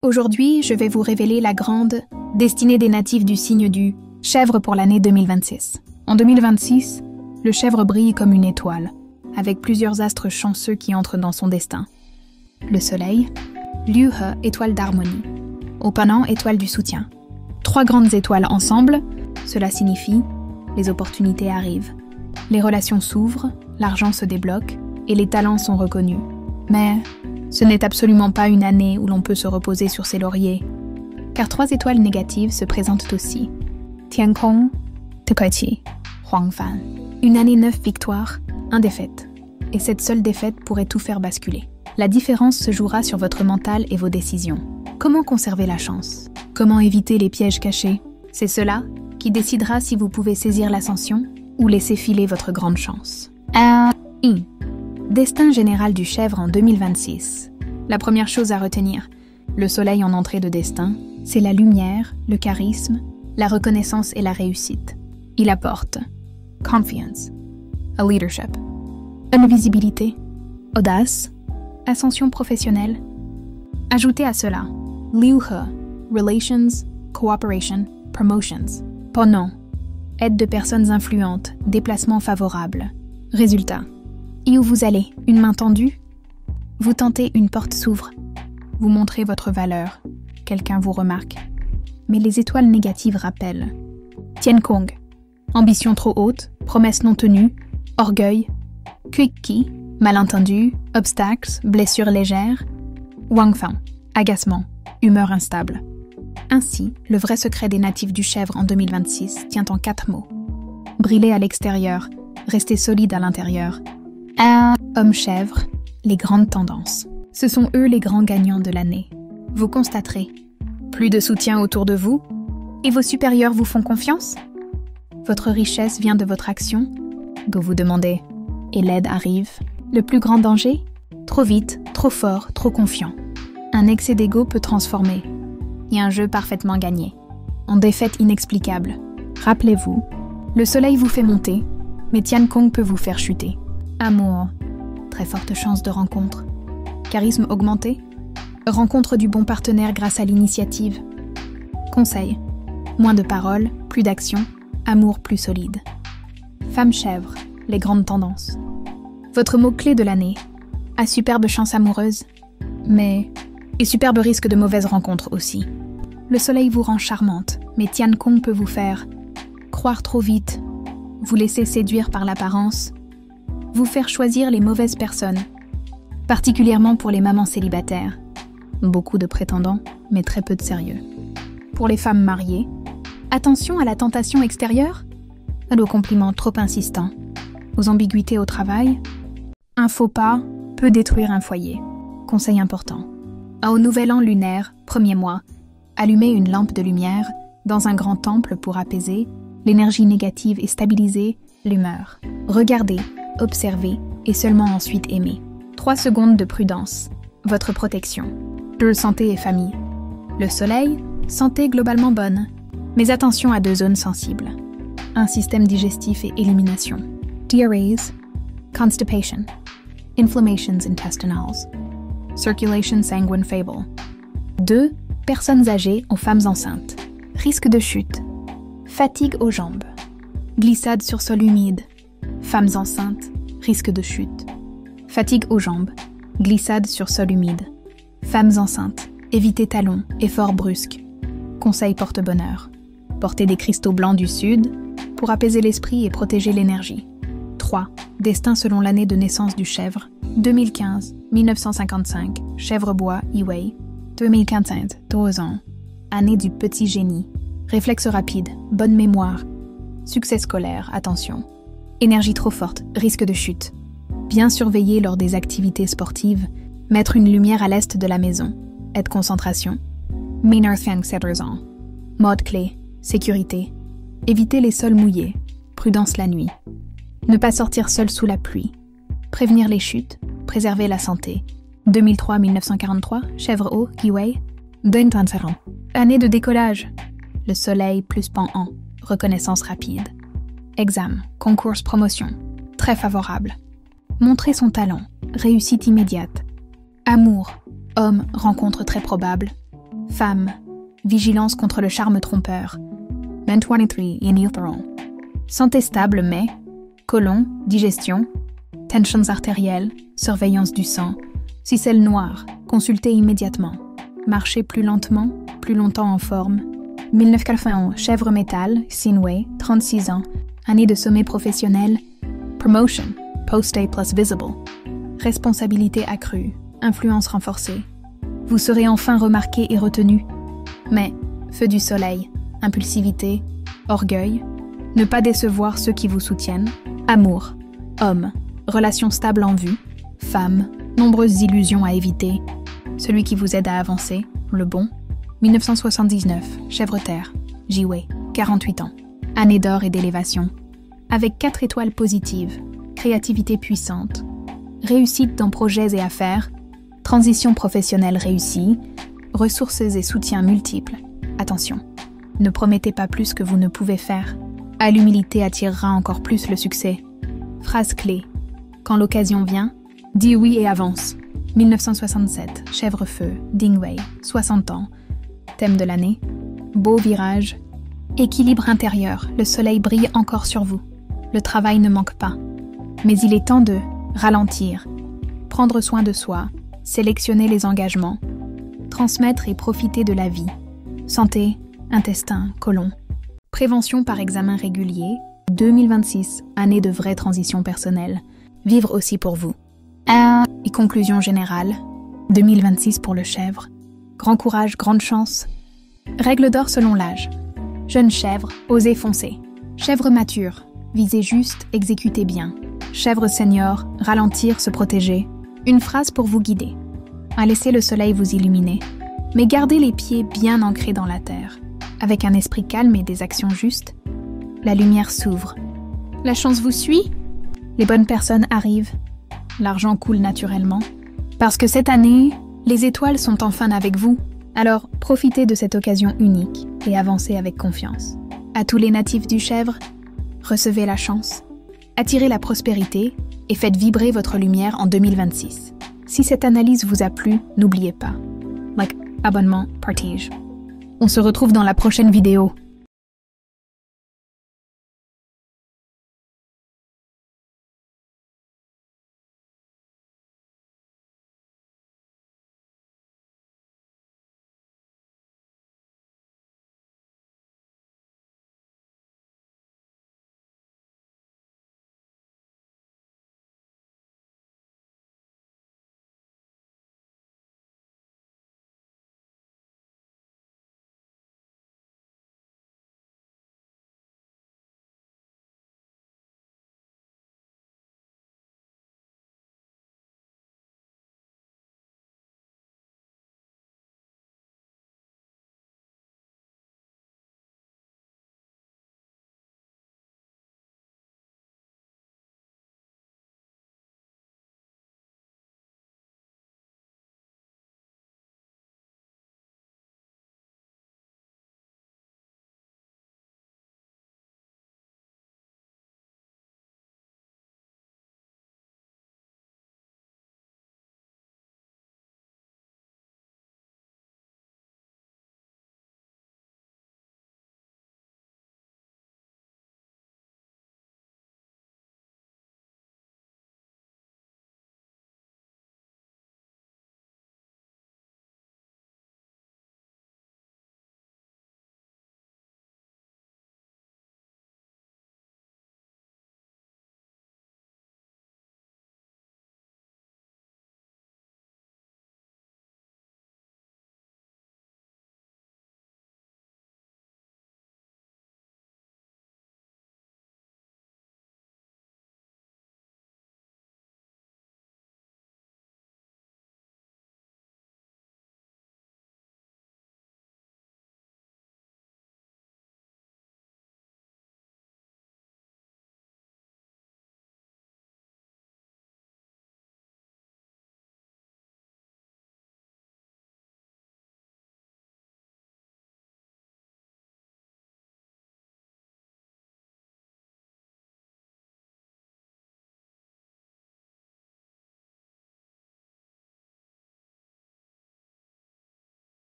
Aujourd'hui, je vais vous révéler la grande destinée des natifs du signe du chèvre pour l'année 2026. En 2026, le chèvre brille comme une étoile, avec plusieurs astres chanceux qui entrent dans son destin. Le soleil, Liu He, étoile d'harmonie. Opponent, étoile du soutien. 3 grandes étoiles ensemble, cela signifie les opportunités arrivent. Les relations s'ouvrent, l'argent se débloque et les talents sont reconnus. Mais ce n'est absolument pas une année où l'on peut se reposer sur ses lauriers, car 3 étoiles négatives se présentent aussi. Tiankong, Tekoichi, Huangfan. Une année 9 victoires, 1 défaite. Et cette seule défaite pourrait tout faire basculer. La différence se jouera sur votre mental et vos décisions. Comment conserver la chance? Comment éviter les pièges cachés? C'est cela qui décidera si vous pouvez saisir l'ascension ou laisser filer votre grande chance. Destin général du chèvre en 2026. La première chose à retenir, le soleil en entrée de destin, c'est la lumière, le charisme, la reconnaissance et la réussite. Il apporte confiance, a leadership, une visibilité, audace, ascension professionnelle. Ajoutez à cela Liu He, relations, cooperation, promotions. Ponant, aide de personnes influentes, déplacements favorables. Résultat. Et où vous allez, une main tendue? Vous tentez, une porte s'ouvre. Vous montrez votre valeur. Quelqu'un vous remarque. Mais les étoiles négatives rappellent. Tiankong, ambition trop haute, promesse non tenue, orgueil, Kuiki, malentendu, obstacles, blessures légères. Wangfan, agacement, humeur instable. Ainsi, le vrai secret des natifs du chèvre en 2026 tient en 4 mots. Briller à l'extérieur, rester solide à l'intérieur. Homme chèvre, les grandes tendances. Ce sont eux les grands gagnants de l'année. Vous constaterez. Plus de soutien autour de vous? Et vos supérieurs vous font confiance? Votre richesse vient de votre action? Vous vous demandez. Et l'aide arrive? Le plus grand danger? Trop vite, trop fort, trop confiant. Un excès d'ego peut transformer. Et un jeu parfaitement gagné. En défaite inexplicable. Rappelez-vous, le soleil vous fait monter, mais Tiankong peut vous faire chuter. Amour, très forte chance de rencontre. Charisme augmenté, rencontre du bon partenaire grâce à l'initiative. Conseil, moins de paroles, plus d'action, amour plus solide. Femme chèvre, les grandes tendances. Votre mot-clé de l'année, à superbe chance amoureuse, et superbe risque de mauvaise rencontre aussi. Le soleil vous rend charmante, mais Tiankong peut vous faire croire trop vite, vous laisser séduire par l'apparence, vous faire choisir les mauvaises personnes, particulièrement pour les mamans célibataires. Beaucoup de prétendants, mais très peu de sérieux. Pour les femmes mariées, attention à la tentation extérieure, à nos compliments trop insistants, aux ambiguïtés au travail. Un faux pas peut détruire un foyer. Conseil important. Au nouvel an lunaire, 1er mois, allumez une lampe de lumière dans un grand temple pour apaiser l'énergie négative et stabiliser l'humeur. Regardez, observez et seulement ensuite aimez. 3 secondes de prudence. Votre protection. Santé et famille. Le soleil, santé globalement bonne, mais attention à 2 zones sensibles. Un système digestif et élimination. Diarrhées, constipation, inflammations intestinales, circulation sanguine faible. 2. Personnes âgées ou femmes enceintes. Risque de chute. Fatigue aux jambes. Glissade sur sol humide. Femmes enceintes. Risque de chute. Fatigue aux jambes. Glissade sur sol humide. Femmes enceintes. Évitez talons, efforts brusques. Conseil porte-bonheur. Portez des cristaux blancs du sud pour apaiser l'esprit et protéger l'énergie. 3. Destin selon l'année de naissance du chèvre. 2015, 1955, Chèvre-Bois, Iwei. 2015, 12 ans. Année du petit génie. Réflexe rapide, bonne mémoire. Succès scolaire, attention. Énergie trop forte, risque de chute. Bien surveiller lors des activités sportives. Mettre une lumière à l'est de la maison. Aide concentration. Minarthang 7 ans. Mode clé, sécurité. Éviter les sols mouillés. Prudence la nuit. Ne pas sortir seul sous la pluie. Prévenir les chutes. Préserver la santé. 2003-1943, Chèvre-Haut, Kiwei. 20 ans. Année de décollage. Le soleil plus pan-an. Reconnaissance rapide. Examen, concours, promotion. Très favorable. Montrer son talent. Réussite immédiate. Amour. Homme, rencontre très probable. Femme, vigilance contre le charme trompeur. Men 23 in utero. Santé stable mais côlon, digestion, tensions artérielles, surveillance du sang, ficelle noire, consultez immédiatement. Marchez plus lentement, plus longtemps en forme. 1991, chèvre métal, Sinway, 36 ans, année de sommet professionnel, promotion, post-day plus visible, responsabilité accrue, influence renforcée. Vous serez enfin remarqué et retenu. Mais, feu du soleil, impulsivité, orgueil, ne pas décevoir ceux qui vous soutiennent, amour, homme, relations stables en vue, femme, nombreuses illusions à éviter, celui qui vous aide à avancer, le bon. 1979, chèvre-terre, Jiwei, 48 ans, année d'or et d'élévation, avec 4 étoiles positives, créativité puissante, réussite dans projets et affaires, transition professionnelle réussie, ressources et soutiens multiples. Attention, ne promettez pas plus que vous ne pouvez faire. À l'humilité attirera encore plus le succès. Phrase clé. Quand l'occasion vient, dis oui et avance. 1967, chèvre-feu, Dingwei, 60 ans. Thème de l'année. Beau virage. Équilibre intérieur, le soleil brille encore sur vous. Le travail ne manque pas. Mais il est temps de ralentir, prendre soin de soi, sélectionner les engagements, transmettre et profiter de la vie. Santé, intestin, côlon. Prévention par examen régulier. 2026, année de vraie transition personnelle. Vivre aussi pour vous. Et conclusion générale. 2026 pour le chèvre. Grand courage, grande chance. Règle d'or selon l'âge. Jeune chèvre, osez foncer. Chèvre mature, visez juste, exécutez bien. Chèvre senior, ralentir, se protéger. Une phrase pour vous guider. À laisser le soleil vous illuminer, mais gardez les pieds bien ancrés dans la terre. Avec un esprit calme et des actions justes, la lumière s'ouvre. La chance vous suit, les bonnes personnes arrivent, l'argent coule naturellement. Parce que cette année, les étoiles sont enfin avec vous. Alors, profitez de cette occasion unique et avancez avec confiance. À tous les natifs du chèvre, recevez la chance, attirez la prospérité et faites vibrer votre lumière en 2026. Si cette analyse vous a plu, n'oubliez pas, abonnement, partage. On se retrouve dans la prochaine vidéo.